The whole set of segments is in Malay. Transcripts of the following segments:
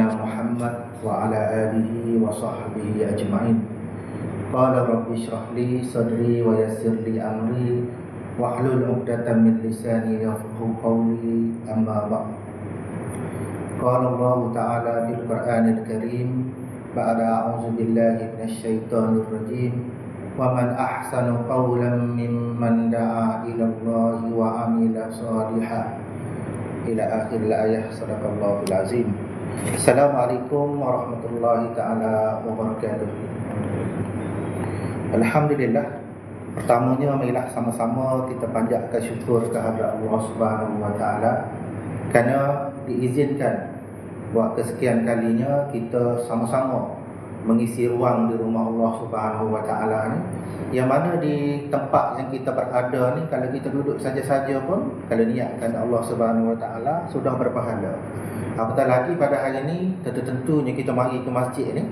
Nabiyyina Muhammad wa ala alihi wa sahbihi ajma'in. Qala rabbi shrah li sadri wa yassir li amri wahlul 'uqdatam min lisani yafqahu qawli, amma ba'd. Qala Allah Ta'ala fil Qur'anil Karim ba'da a'udzu billahi minasy syaithanir rajim. Wa man ahsanu qawlan mimman da'a ila Allah wa 'amila shalihan, ila akhir ayat. Sadaqallahul azim. Assalamualaikum warahmatullahi taala wabarakatuh. Alhamdulillah, pertamanya marilah sama-sama kita panjatkan syukur kehadrat Allah Subhanahu wa taala kerana diizinkan buat kesekian kalinya kita sama-sama mengisi ruang di rumah Allah Subhanahu wa taala ni, yang mana di tempat yang kita berada ni, kalau kita duduk saja-saja pun, kalau niatkan Allah Subhanahu wa taala, sudah berpahala. Apatah lagi pada hari ni, tentunya kita mari ke masjid ni,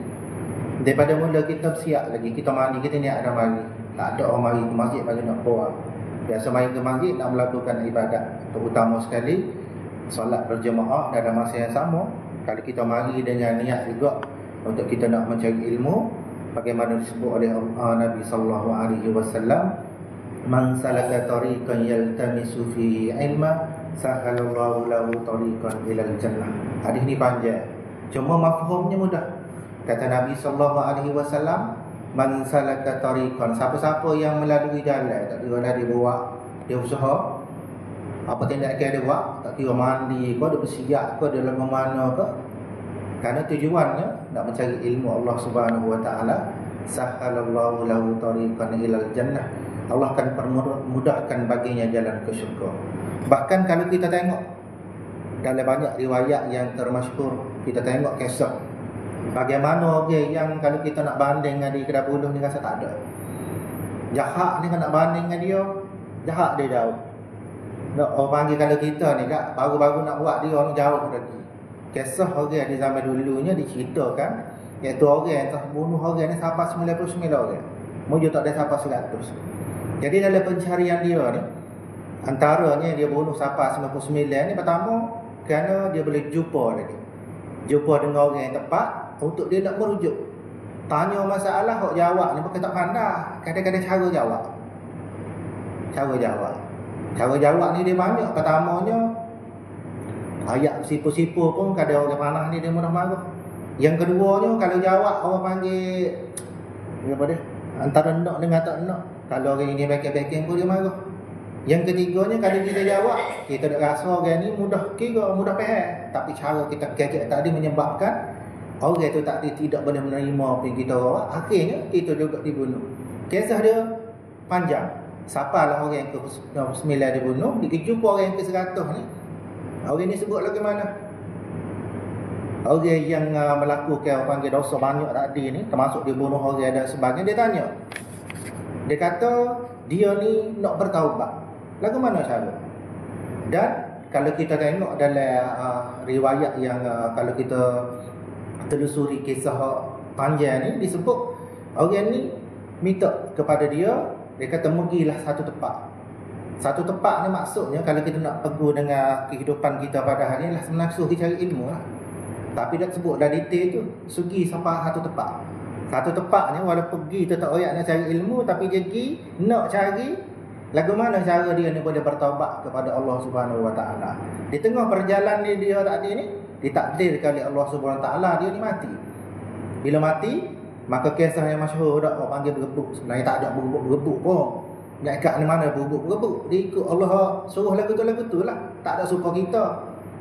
daripada mula kita bersiap lagi, kita mandi, kita niat dah mari. Tak ada orang mari ke masjid bagi nak puas. Biasa mari ke masjid nak melakukan ibadat, terutama sekali solat berjemaah dalam masa yang sama. Kalau kita mari dengan niat juga untuk kita nak mencari ilmu, bagaimana disebut oleh Nabi sallallahu alaihi wasallam, man salaka tariqan yaltamisu fihi ilma sahalallahu lahu tariqan ilal jannah. Hadis ni panjang, cuma mafhumnya mudah. Kata Nabi sallallahu alaihi wasallam, man salaka tariqan, siapa-siapa yang melalui jalan, tak kira dah dia buat, dia usaha apa tindakan dia buat, tak kira mandi ke, dia bersiap ke, dia lagu mana ke, kerana tujuannya nak mencari ilmu Allah Subhanahu wa taala, sahalallahu lahu tariqan ilal jannah, Allah akan permudahkan baginya jalan ke syurga. Bahkan kalau kita tengok dalam banyak riwayat yang termasyhur, kita tengok kisah bagaimana orang yang kalau kita nak banding dengan dia kedai buluh ni rasa tak ada. Jahat ni kan nak banding dengan dia, jahat dia jauh. Nak orang panggil kalau kita ni kak, baru-baru nak buat dia orang jauh lagi. Kisah orang di zaman dulunya diceritakan, iaitu orang yang telah bunuh orang ni sampai 99 orang. Mujur tak ada sampai 100. Jadi dalam pencarian dia ni, antaranya dia bunuh sampai 99 ni, pertama kerana dia boleh jumpa lagi, jumpa dengan orang yang tepat untuk dia nak merujuk. Tanya masalah, hok jawab ni bukan tak pandai. Kadang-kadang Cara jawab ni dia banyak. Pertamanya, ayat sipu-sipu pun kadang orang panah ni dia mudah marah. Yang keduanya, kalau jawab orang panggil apa dia, antara nak dengan tak nak, kalau orang ini backing pun dia marah. Yang ketiganya, kalau kita jawab, kita nak rasa orang ni mudah kira, mudah faham, tapi cara kita kekek tadi menyebabkan orang tu tidak boleh menerima apa yang kita bawa. Akhirnya kita juga dibunuh. Kisah dia panjang. Siapalah orang yang ke-9 dibunuh, jumpa orang yang ke-100 ni. Orang ni sebut lagi mana? Orang yang melakukan orang panggil dosa banyak tadi ni, termasuk dia bunuh orang dan sebagainya, dia tanya. Dia kata dia ni nak bertaubat. Lagu mana cara? Dan kalau kita tengok dalam riwayat yang kalau kita telusuri kisah panjang ni, disebut orang ni minta kepada dia kata pergilah satu tempat. Satu tempat ni maksudnya kalau kita nak peguh dengan kehidupan kita pada hari ni lah, sebenarnya suruh cari ilmu lah. Tapi dah sebut dah detail tu, sugi sampai satu tempat. Satu tempat ni walaupun pergi tu tak oyak nak cari ilmu, tapi dia pergi nak cari lagu mana cara dia ni boleh bertaubat kepada Allah Subhanahu wa taala. Di tengah perjalanan dia tadi ni, ditakdirkan oleh Allah Subhanahu wa taala dia ni mati. Bila mati, maka kisah yang masyhur dah orang panggil berebut. Sebenarnya tak ada berebut pun. Malaikat ni mana berebut. Dia ikut Allah suruh lagu tu lah. Tak ada suka kita.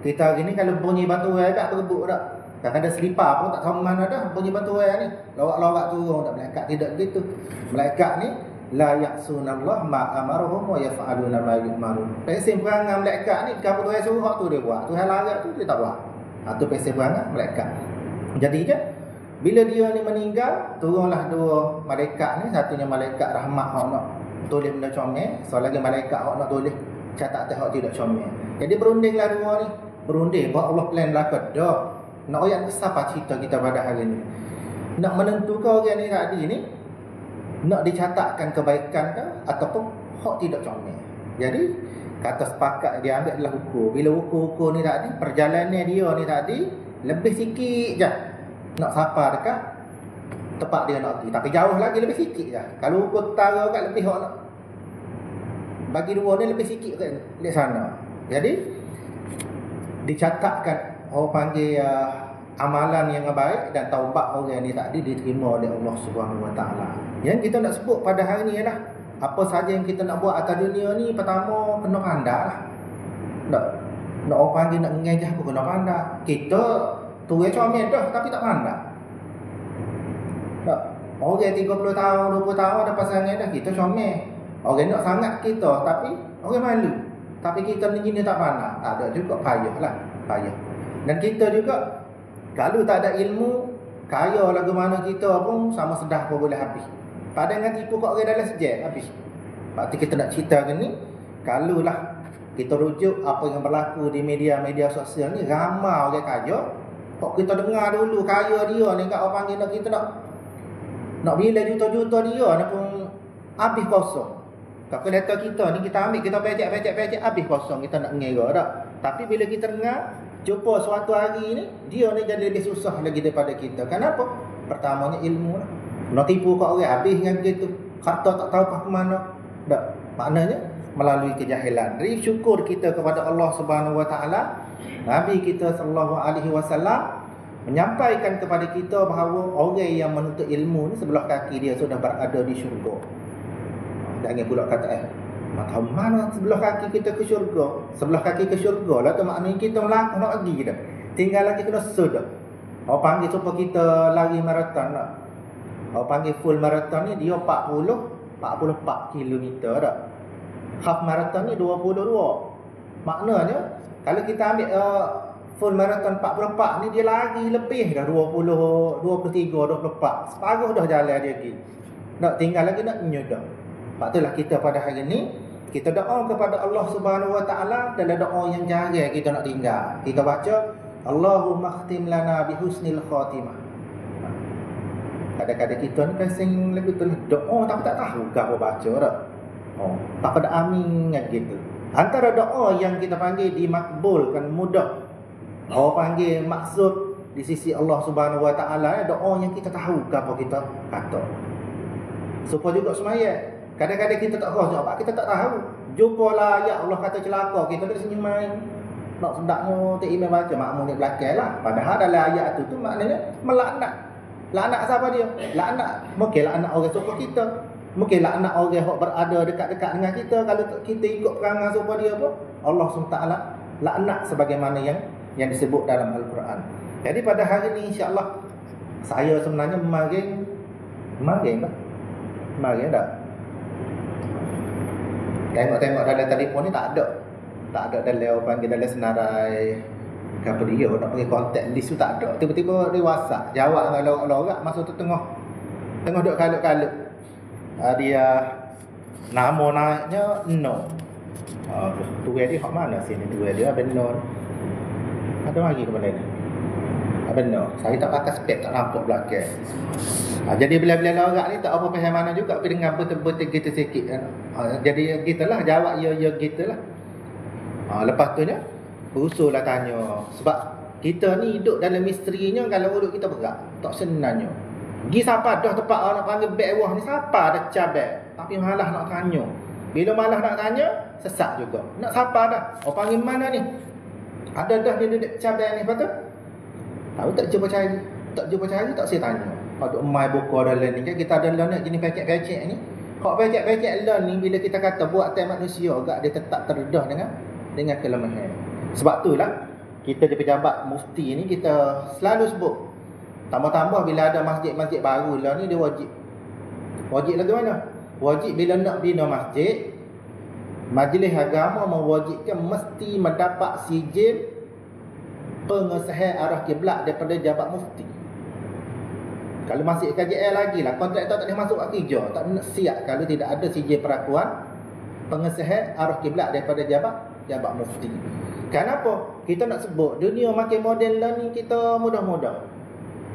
Kita hari ni kalau bunyi batu air kat berebut dah. Kadang-kadang selipar pun tak tahu mana dah bunyi batu air ni. Lawak-lawak turun dah. Malaikat tidak begitu. Malaikat ni la ya'sunallah ma amaruhum wa yaf'aluna ma yu'marun. Pesan perangai malaikat ni, kalau Tuhan suruh tu dia buat. Tuhan larang tu dia tak buat. Itu pesan perangai malaikat. Jadi je bila dia ni meninggal, turunlah dua malaikat ni. Satunya malaikat rahmat, hak nak tulis benda comel. Soal lagi malaikat hak nak tulis catatan hak tidak comel. Jadi berundinglah dua ni. Berunding bahawa Allah plan belakang dah. Nak ayat siapa cerita kita pada hari ni. Nak menentukan orang ni tadi ni, nak dicatatkan kebaikan ke ataupun hak tidak comel. Jadi kata sepakat dia ambil adalah hukum. Bila hukum-hukum ni tadi, perjalanan dia ni tadi, lebih sikit je nak sapa dekat tempat dia nak pergi. Tapi jauh lagi lebih sikit je. Kalau ukur utara kat lebih hok nak bagi dua ni lebih sikit kat di sana. Jadi dicatatkan orang panggil amalan yang baik dan taubat orang ni tadi diterima oleh Allah Subhanahu Wa Taala. Yang kita nak sebut pada hari ni ialah apa saja yang kita nak buat atas dunia ni, pertama kena pandai lah. Nak orang panggil nak mengejah pun kena pandai. Kita tuai comel dah tapi tak pandai. Tak. Orang 30 tahun, 20 tahun ada pasangan dah, kita comel. Orang nak sangat kita tapi orang malu. Tapi kita ni tak pandai. Tak ada juga, payahlah, payah. Dan kita juga kalau tak ada ilmu, kaya lagu mana kita pun sama sedah pun boleh habis. Pada dengan tipu kat orang dalam sejak habis. Berarti kita nak cerita ni, kalulah kita rujuk apa yang berlaku di media-media sosial ni, ramai orang kaya. Kok kita dengar dulu kaya dia ni kat orang panggil nak kita nak bila juta-juta dia ni pun habis kosong. Kalau data kita ni kita ambil, kita pecek habis kosong, kita nak mengira tak. Tapi bila kita dengar jumpa suatu hari ni, dia ni jadi lebih susah lagi daripada kita. Kenapa? Pertamanya ilmu lah. Nak tipu kat orang habis dengan begitu. Harta tak tahu ke mana. Tak. Maknanya melalui kejahilan. Jadi syukur kita kepada Allah Subhanahu Wa Taala, Nabi kita sallallahu alaihi wasallam menyampaikan kepada kita bahawa orang yang menuntut ilmu ni sebelah kaki dia sudah berada di syurga. Jangan pula kata macam mana sebelah kaki kita ke syurga? Sebelah kaki ke syurga lah tu maknanya kita melangkah nak pergi dah. Tinggal lagi kena sudah. Orang panggil supaya kita lari maraton lah. Orang panggil full marathon ni dia 44 km dah. Half marathon ni 22. Maknanya kalau kita ambil full marathon 44 ni dia lari lebih dah 20, 23, 24. Separuh dah jalan dia pergi. Nak tinggal lagi nak nyudah. Patutlah kita pada hari ni kita doa kepada Allah Subhanahu Wa Taala dalam doa yang jarang kita nak tinggal. Kita baca Allahumma khtim lana bi husnil khatimah. Kadang-kadang kita ni kasing lagu tu doa tapi tak tahu ke apa baca dah. Tak pada amin kan gitu. Antara doa yang kita panggil dimakbulkan mudah. Orang panggil maksud di sisi Allah Subhanahu Wa Taala doa yang kita tahu ke apa kita kata. Supaya juga semaya. Kadang-kadang kita tak tahu jawab, kita tak tahu. Jumpalah ayat Allah kata celaka, kita dah senyum main. Nak sedaknya tak email baca makmum ni belakang lah. Padahal dalam ayat tu maknanya melaknat. Laknat siapa dia? Laknat. Mungkin laknat orang suka kita. Mungkin laknat orang yang berada dekat-dekat dengan kita. Kalau kita ikut perangai suka dia apa? Allah SWT laknat sebagaimana yang disebut dalam Al-Quran. Jadi pada hari ni insya-Allah saya sebenarnya marin tak? Tengok-tengok dalam telefon ni tak ada dalam panggil dalam senarai apa dia nak panggil contact list tu tak ada. Tiba-tiba dia WhatsApp jawab dengan lorak masa tu tengah duk kalut-kalut. Dia nama naiknya no. Tu dia hak mana sini tu dia benar. Ada lagi ke mana ni? Benar. Saya tak pakai spek tak nampak belakang. Jadi bila-bila lorak ni tak apa faham mana juga tapi dengan betul-betul kita sikit kan. Jadi gitulah jawab ya gitulah. Lepas tu nya berusullah tanya sebab kita ni hidup dalam misterinya kalau urut kita berat tak senangnya. Gi siapa dah tempat orang nak panggil bawah ni siapa dah cabak tapi malah nak tanya. Bila malah nak tanya sesat juga. Nak siapa dah? Orang panggil mana ni? Ada dah dia duduk cabak ni lepas tu. Tahu tak cuba cari tak saya tanya. Ada mai buku dalam ni kan kita ada dalam ni jenis pecek-pecek ni. Hak pecek-pecek dalam ni bila kita kata buat time manusia agak dia tetap terdedah dengan kelemahan. Sebab itulah kita di pejabat mufti ni kita selalu sebut. Tambah-tambah bila ada masjid-masjid baru lah ni dia wajib. Wajib lagu mana? Wajib bila nak bina masjid, majlis agama mewajibkan mesti mendapat sijil pengesahan arah kiblat daripada jabat mufti. Kalau masih KJL lagi lah, kontraktor tak boleh masuk kat kerja, tak nak siap kalau tidak ada sijil perakuan pengesahan arah kiblat daripada jabat mufti. Kenapa? Kita nak sebut dunia makin moden lah ni kita mudah-mudah.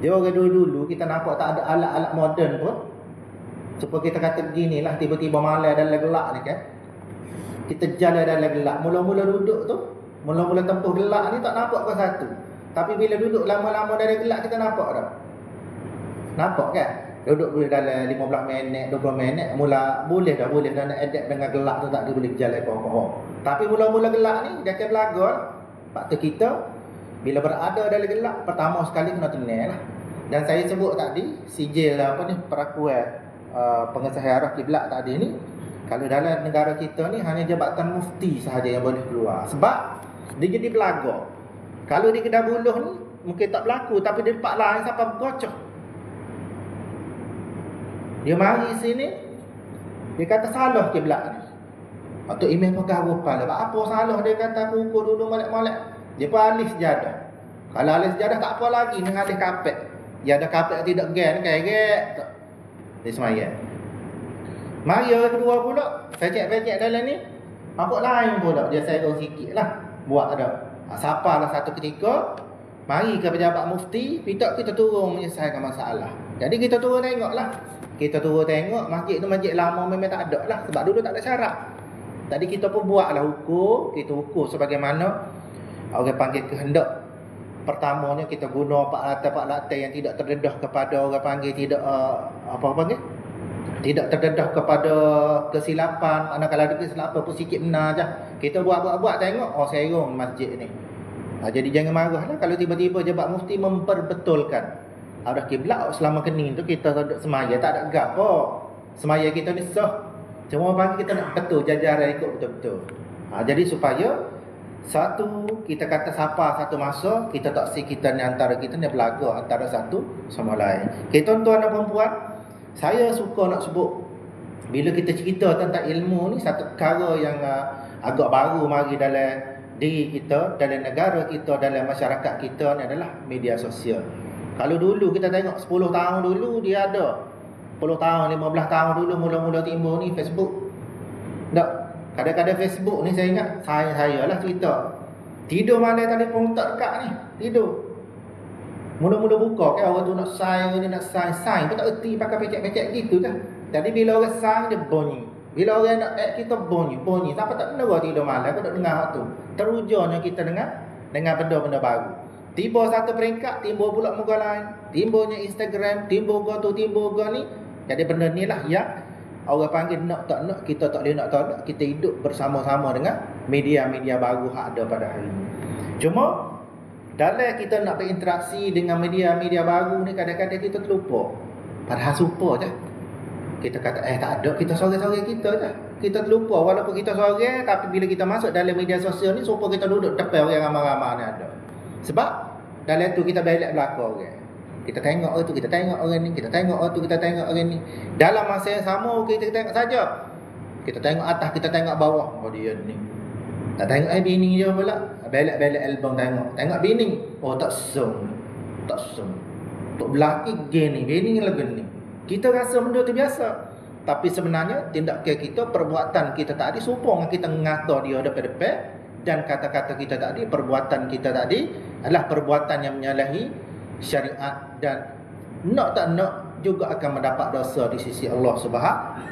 Dia orang dulu kita nampak tak ada alat-alat moden pun. Supaya kita kata beginilah tiba-tiba malam dalam gelap ni kan. Kita jalan dalam gelap, mula-mula duduk tu, mula-mula tempuh gelap ni tak nampak apa satu. Tapi bila duduk lama-lama dalam gelap kita nampak dah. Nampak kan? Duduk boleh dalam 15 minit, 20 minit boleh dah nak adapt dengan gelap tu, tak boleh jalan kokoh. Tapi mula-mula gelap ni dia akan belagar. Faktor kita bila berada dalam gelap, pertama sekali kena tenang lah. Dan saya sebut tadi sijil perakuan pengesahan arah kiblat tadi ni, kalau dalam negara kita ni hanya jabatan mufti sahaja yang boleh keluar. Sebab dia jadi pelaga. Kalau di Kedah Buluh ni mungkin tak berlaku, tapi di tempat lain sampai bergocok. Dia mari sini, dia kata salah kiblat ni. Atau imam pegang rupal. Apa salah dia kata aku ukur dulu molek-molek. Dia pun alih sejadah. Kalau alih sejadah tak apa lagi dengan alih kapek. Dia ada kapek tidak gen kayak dia semayang. Mari orang kedua pula, pecek-pecek dalam ni. Apa lain pula dia serong sikit lah. Buat ada. Siapa lah satu ketika, mari ke pejabat mufti, minta kita turun menyelesaikan masalah. Jadi kita turun tengok lah. Kita turun tengok, masjid tu masjid lama memang tak ada lah. Sebab dulu tak ada syarat. Tadi kita pun buatlah ukur. Kita ukur sebagaimana orang panggil kehendak. Pertamanya kita guna pak latai yang tidak terdedah kepada orang panggil tidak tidak terdedah kepada kesilapan. Manakala ada kesilapan pun sikit benar je. Kita buat tengok, serong masjid ni. Jadi jangan marah lah kalau tiba-tiba jabat mufti memperbetulkan arah kiblat selama kening tu kita tak semaya, tak ada gap apa. Semaya kita ni sah. Cuma bagi kita nak betul jajaran ikut betul-betul. Jadi supaya satu, kita kata siapa satu masa, kita tak si kita ni antara kita ni belaga antara satu sama lain. Okay, tuan-tuan dan perempuan, saya suka nak sebut bila kita cerita tentang ilmu ni, satu perkara yang agak baru mari dalam diri kita, dalam negara kita, dalam masyarakat kita ni adalah media sosial. Kalau dulu kita tengok 10 tahun dulu dia ada, 10 tahun, 15 tahun dulu mula-mula timbul ni Facebook. Tak. Kadang-kadang Facebook ni saya ingat saya lah cerita. Tidur malam telefon tak dekat ni, tidur. Mula-mula buka kan orang tu nak sign, orang ni nak sign pun tak erti pakai pecek-pecek gitu kan. Jadi bila orang sign dia bunyi. Bila orang nak add kita bunyi. Siapa tak kena tidur malam kau tak dengar hak tu. Terujarnya kita dengan benda-benda baru. Tiba satu peringkat, timbul pula muka lain. Timbulnya Instagram, timbul go tu, timbul go ni. Jadi benda ni lah yang orang panggil nak tak nak, kita tak boleh nak tak nak. Kita hidup bersama-sama dengan media-media baru yang ada pada hari ini. Cuma dalam kita nak berinteraksi dengan media-media baru ni, kadang-kadang kita terlupa. Padahal supa je. Kita kata tak ada, kita sorang-sorang kita je. Kita terlupa walaupun kita sorang, tapi bila kita masuk dalam media sosial ni, supa kita duduk depan orang ramai-ramai ni ada. Sebab dalam tu kita belak belakang orang. Kita tengok orang tu, kita tengok orang ni, kita tengok orang tu, kita tengok orang ni. Dalam masa yang sama kita tengok saja. Kita tengok atas, kita tengok bawah. Oh dia ni. Tak tengok bini dia pula. Belak-belak album tengok. Tengok bini. Oh tak sung. Tak sung. Tok belaki gini, bini lagu ni. Kita rasa benda tu biasa. Tapi sebenarnya tindakan kita, perbuatan kita tadi supaya kita ngata dia depan-depan, dan kata-kata kita tadi, perbuatan kita tadi adalah perbuatan yang menyalahi syariat, dan nak tak nak juga akan mendapat dosa di sisi Allah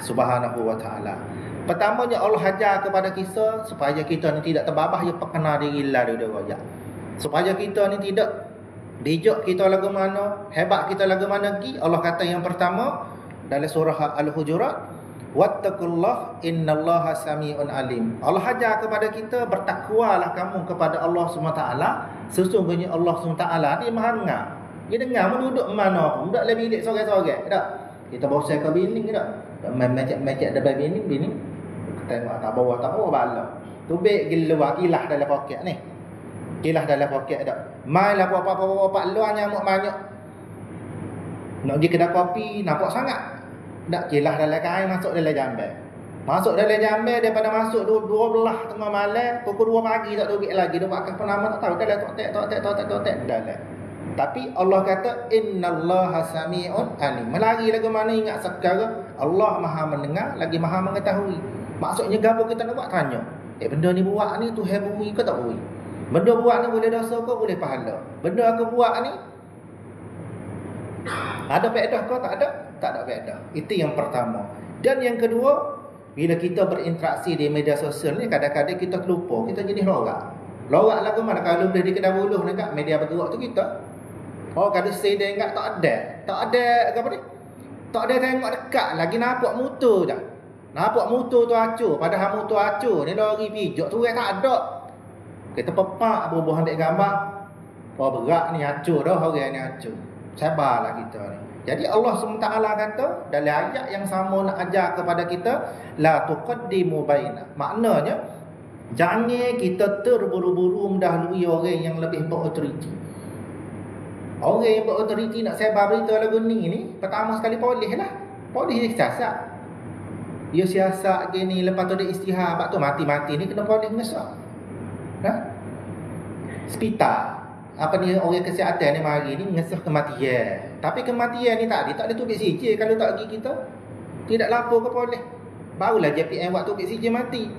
Subhanahu wa taala. Pertamanya Allah ajar kepada kita supaya kita ni tidak terbabah, ya perkenal diri lah dia royak. Supaya kita ni tidak dijak kita lagu mana, hebat kita lagu mana lagi. Allah kata yang pertama dalam surah Al-Hujurat, wattaqullah innallaha samiun alim. Allah ajar kepada kita bertakwalah kamu kepada Allah SWT. Sesungguhnya Allah SWT ni Maha dengar. Dia dengar duduk mana pun. Duduk dalam bilik sorang-sorang tak? Kita bosan ke bini ke tak? Macam-macam ada bini. Tengok tak bawah bala. Tubik gila luar, kilah dalam poket ni. Kilah dalam poket tak? Mainlah apa-apa luar nyamuk banyak. Nak pergi kedai kopi nampak sangat. Tak, kilah dalam kain masuk dalam jamban. Masuk dalam jamban daripada masuk 12 tengah malam, pukul 2 pagi tak tubik lagi. Dia pakai penama tak tahu dalam tok-tek dalam. Tapi Allah kata innallaha samiun alim. Melari lagu mana ingat sekarang Allah Maha mendengar lagi Maha mengetahui. Maksudnya gapo kita nak buat tanya. Benda ni buat ni Tuhan bui ke tak bui? Benda buat ni boleh dosa ke boleh pahala? Benda aku buat ni ada faedah ke tak ada? Tak ada faedah. Itu yang pertama. Dan yang kedua, bila kita berinteraksi di media sosial ni, kadang-kadang kita terlupa, kita jadi rorak. Lorak lagu mana kalau boleh di Kedah Buluh dekat media bergerak tu kita. Oh kalau sedang enggak tak ada apa ni? Tak ada tengok dekat lagi nampak motor dah. Nampak motor tu acur, padahal motor acur ni lori pijak tu tak ada. Kita pepak bubuh ambil gambar. Oh berat ni acur dah orang ni acur. Sabarlah kita ni. Jadi Allah SWT kata dalam ayat yang sama nak ajar kepada kita la tuqaddimu baina. Maknanya jangan kita terburu-buru mendahului orang yang lebih berautoriti. Orang yang berautoriti nak sebar berita lagu ni pertama sekali polis lah. Polis dia siasat. Dia siasat gini lepas tu dia istihar, lepas tu mati-mati ni kena polis ngesak. Hospital apa ni orang kesihatan ni mari ni ngesah kematian. Tapi kematian ni tak ada tubik CJ kalau tak pergi kita. Tidak lapor ke polis. Barulah JPM waktu tubik CJ mati.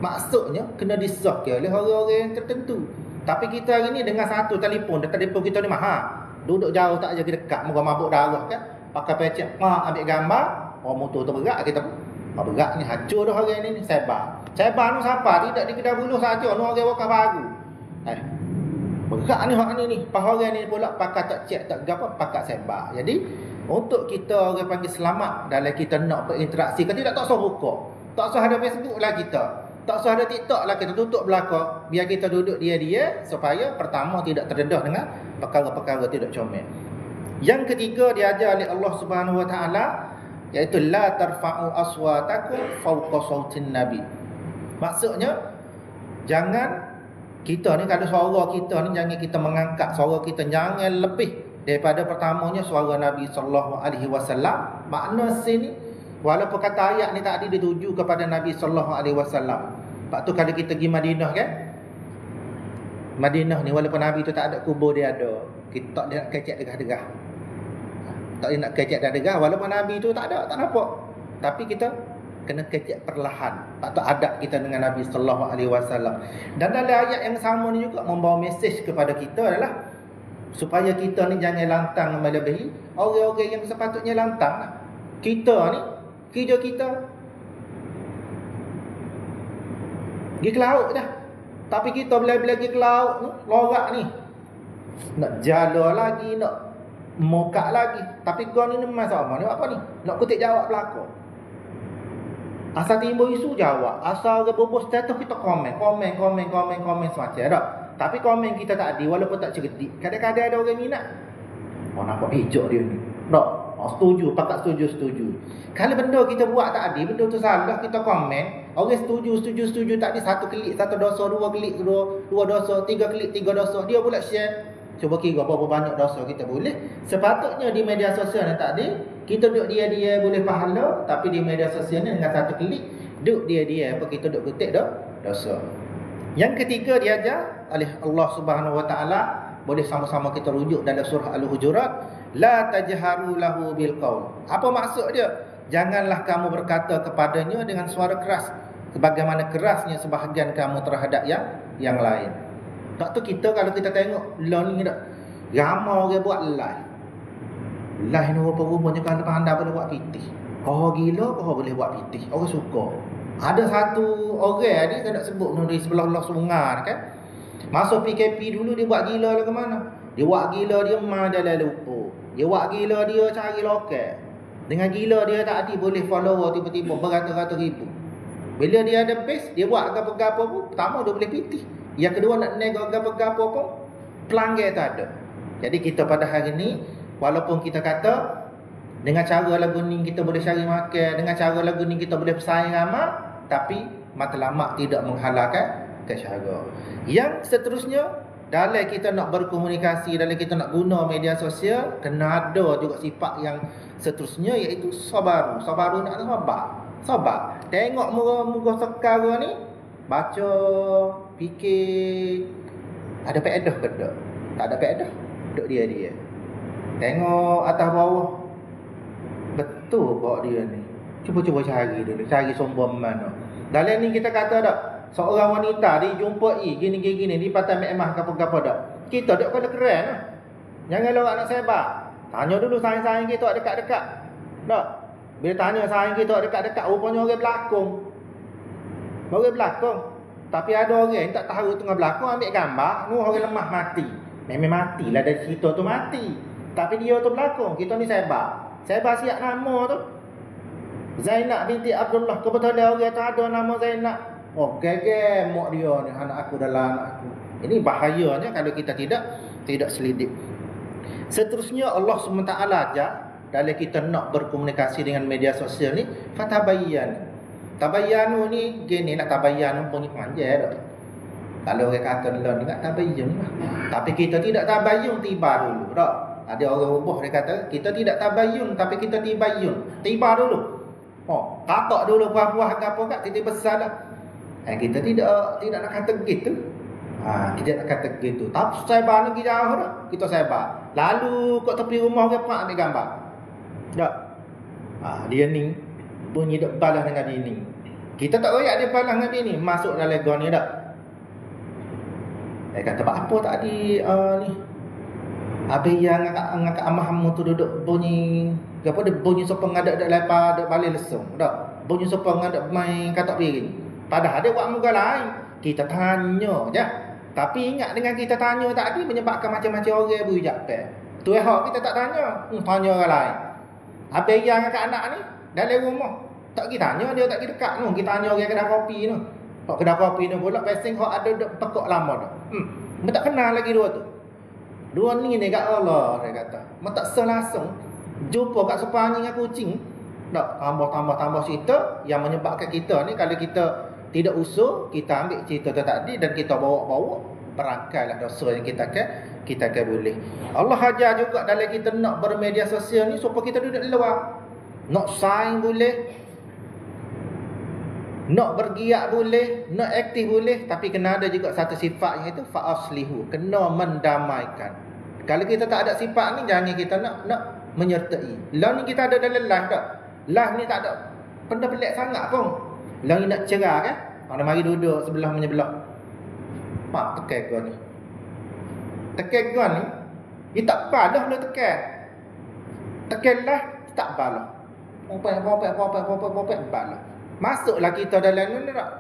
Maksudnya kena disah ke oleh orang-orang tertentu. Tapi kita hari ni dengan satu telefon kita ni mahal. Duduk jauh tak aja dekat muka mabuk darah kan. Pakai pecek, ambil gambar, motor tu berat kita pun. Berat ni hancur dah hari ni sebar. Sebar ni siapa? Tidak di Kedah Buluh saja, ni orang wakaf baru. Berat ni hak ni. Pas orang ni pula pakai tak cek tak gapo pakai sebar. Jadi untuk kita orang panggil selamat dalam kita nak berinteraksi, kita tidak tak usah buka. Tak usah ada Facebook lah kita. Tak usah ada TikTok lah kita tutup belakang. Biar kita duduk dia supaya pertama tidak terdedah dengan perkara-perkara tidak comel. Yang ketiga diajar oleh Allah Subhanahu Wa Taala iaitu la tarfa'u aswatakum fawqa sautin nabi. Maksudnya jangan kita ni kalau suara kita ni jangan kita mengangkat suara kita jangan lebih daripada pertamanya suara Nabi sallallahu alaihi wasallam. Makna sini walaupun kata ayat ni tadi dituju kepada Nabi sallallahu alaihi wasallam. Lepas tu kalau kita pergi Madinah kan? Madinah ni walaupun Nabi tu tak ada kubur dia ada. Kita tak nak kecek degah-degah. Tak nak kecek degah walaupun Nabi tu tak ada, tak nampak. Tapi kita kena kecek perlahan. Patut adab kita dengan Nabi sallallahu alaihi wasallam. Dan dalam ayat yang sama ni juga membawa mesej kepada kita adalah supaya kita ni jangan lantang melebihi orang-orang yang sepatutnya lantang. Kita ni kerja kita pergi ke laut dah. Tapi kita bila-bila pergi ke laut ni, lorak ni nak jala lagi, nak mokak lagi. Tapi kau ni masa apa ni? Apa ni? Nak kutip jawab belakang. Asal timbul isu jawab, asal ke bobos status kita komen semacam dah. Tapi komen kita tak ada walaupun tak cerdik. Kadang-kadang ada orang minat. Oh nampak hijau dia ni. Tak. Setuju, pakat setuju. Kalau benda kita buat tak ada, benda tu salah, kita komen. Orang setuju tak ada, satu klik satu dosa, dua klik dua dosa, tiga klik tiga dosa. Dia pula share. Cuba kira berapa banyak dosa kita boleh. Sepatutnya di media sosial ni tak ada. Kita duduk dia boleh pahala, tapi di media sosial ni dengan satu klik duduk dia apa kita duduk kutip dosa. Yang ketiga diajar oleh Allah Subhanahu Wa Taala, boleh sama-sama kita rujuk dalam surah Al-Hujurat, la tajharu lahu bil qaul. Apa maksud dia? Janganlah kamu berkata kepadanya dengan suara keras sebagaimana kerasnya sebahagian kamu terhadap yang lain. Tak tu kita kalau kita tengok ni dak ramai orang buat live. Live ni rupa-rupanya kalau pandai boleh buat pitih. Oh gila kau boleh buat pitih. Orang suka. Ada satu orang ni saya nak sebut di sebelah sungai kan. Masuk PKP dulu dia buat gila lah ke mana? Dia buat gila dia mai dalam lupa. Dia buat gila dia cari lokal. Dengan gila dia tak ada boleh follower tiba-tiba beratus-ratus ribu. Bila dia ada base, dia buat gapo-gapo pun pertama dia boleh pitih. Yang kedua nak nego gapo-gapo pun pelanggan tak ada. Jadi kita pada hari ni walaupun kita kata dengan cara lagu ni kita boleh cari makan, dengan cara lagu ni kita boleh bersaing ramai, tapi matlamat tidak menghalalkan cara. Yang seterusnya dalam kita nak berkomunikasi, dalam kita nak guna media sosial, kena ada juga sifat yang seterusnya iaitu sabar. Sabar nak sabar. Tengok muka sekarang ni, baca, fikir, ada faedah ke tak? Tak ada faedah. Duduk dia. Tengok atas bawah. Betul kok dia ni. Cuba cari dulu. Cari sumber mana. Dalam ni kita kata tak, seorang wanita dijumpai gini-gini di Pantai Mekmah apa-apa dak. Kita dak kena keren lah. Jangan orang nak sebar. Tanya dulu saing-saing kita dekat-dekat. Tak. Bila tanya saing kita dekat-dekat rupanya orang belakang. Tapi ada orang yang tak tahu tengah berlaku ambil gambar, orang lemah mati. Memang matilah dari cerita tu mati. Tapi dia tu berlaku. Kita ni sebar. Sebar siap nama tu. Zainab binti Abdullah. Kebetulan orang tu ada nama Zainab. Oh, gege mak dia ni anak aku dalam anak aku. Ini bahayanya kalau kita tidak selidik. Seterusnya Allah SWT ajar dalam kita nak berkomunikasi dengan media sosial ni, fatabayyan. Tabayyanu ni gini, nak tabayyanu bunyi panjang dah. Kalau orang kata ni tak tabayyun lah. Tapi kita tidak tabayyun, tiba dulu dah. Ada orang ubah dia kata kita tidak tabayyun tapi kita tibayyun. Tiba dulu. Oh, katak dulu buah-buah ke apa kat titik besar dah. Kita tidak nak kata begitu. Kita nak kata begitu. Tapi sebar ni jauh dah. Kita sebar. Lalu kat tepi rumah orang pak ambil gambar. Tak. Dia ni bunyi dak balas dengan bini. Kita tak royak dia balas dengan bini, masuk dalam gon ni dak. Kata apa tadi ni. Habis yang ngak amahmu tu duduk bunyi apa dia bunyi sopeng ada lepas dak balik lesung. Tak. Bunyi sopeng ada main katak piring. Padahal dia buat muka lain. Kita tanya je. Tapi ingat dengan kita tanya tadi menyebabkan macam-macam orang berucap pe. Tu hak kita tak tanya, tanya orang lain. Habis yang ngak anak ni dalam rumah tak kita tanya dia tak kita dekat tu, kita tanya orang kedai kopi tu. Hak kedai kopi tu pula pesing hak ada pekok lama dah. Mu tak kenal lagi dua tu. Dua ni kat Allah dia kata. Mu tak langsung jumpa kat sepanjang dengan kucing. Tak tambah cerita yang menyebabkan kita ni kalau kita tidak usul, kita ambil cerita tu tadi dan kita bawa berangkailah dosa yang kita akan boleh. Allah ajar juga dalam kita nak bermedia sosial ni supaya kita duduk di luar. Nak saing boleh, nak bergiat boleh, nak aktif boleh, tapi kena ada juga satu sifat iaitu fa'aslihu, kena mendamaikan. Kalau kita tak ada sifat ni, jangan kita nak menyertai. Lah ni kita ada dalam live tak? Live ni tak ada benda pelik sangat pun. Lah ni nak cerah kan? Mana mari duduk sebelah menyebelah. Mak tekan kau ni. Tekan kau ni, dia tak balas lu tekan. Tekan lah, tak balas. Popek balas. Masuklah kita dalam ni tak?